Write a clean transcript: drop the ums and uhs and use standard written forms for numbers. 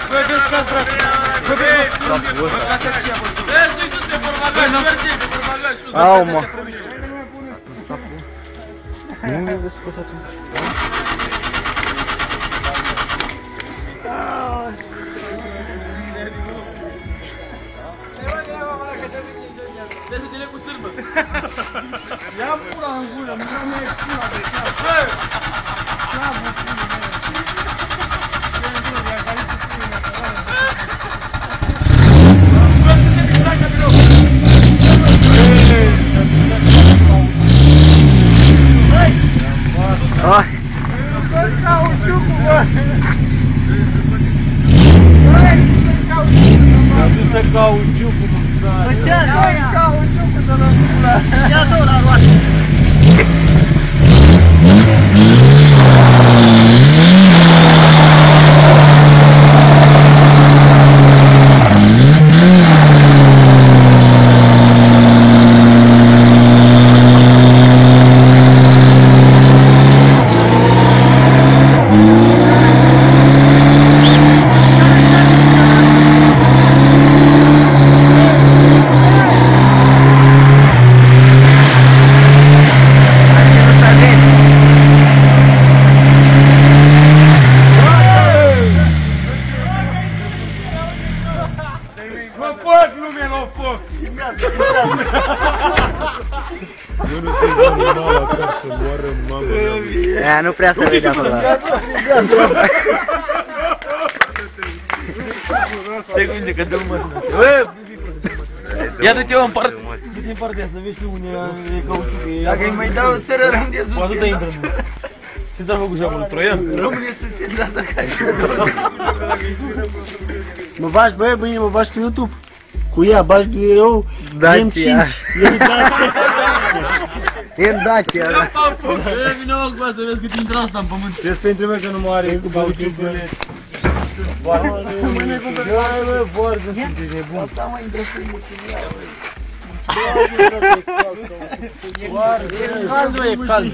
Băi, descați, frate! Au, mă! Nu mi-a descăsați. Dă-te-le cu sârbă! Ia pula în gură, nu mi-ai pula de cap! Să cauciucul, mă, frate! Ce? Cauciucul de la pula! Ia două la roată! Mă fac lume la foc! Eu nu sunt animal acolo să moară mama mea. Aia nu prea se vede acolo. Te gândește că dă-l mă. Ia du-te-o în partea. Du-te în partea să vezi tu unde e cauciuc. Dacă îi mai dau o țără, rămâne Cu atâta intră în mână. Ce te-a făcut și acolo, Troian? Rămâne suspendată ca și Mă bagi, băie, mâine mă bagi pe YouTube. Cu ea, bagi eu, Dacia. M5. E Dacia. E Dacia, da. Vine mă cu asta, vezi cât intră asta în pământ. Vezi pentru mine că nu mă are cu cauciucurile. Bă, vorbă, sunteți nebun. Asta mă intră să-i mușinia, băi. E cald, bă, e cald.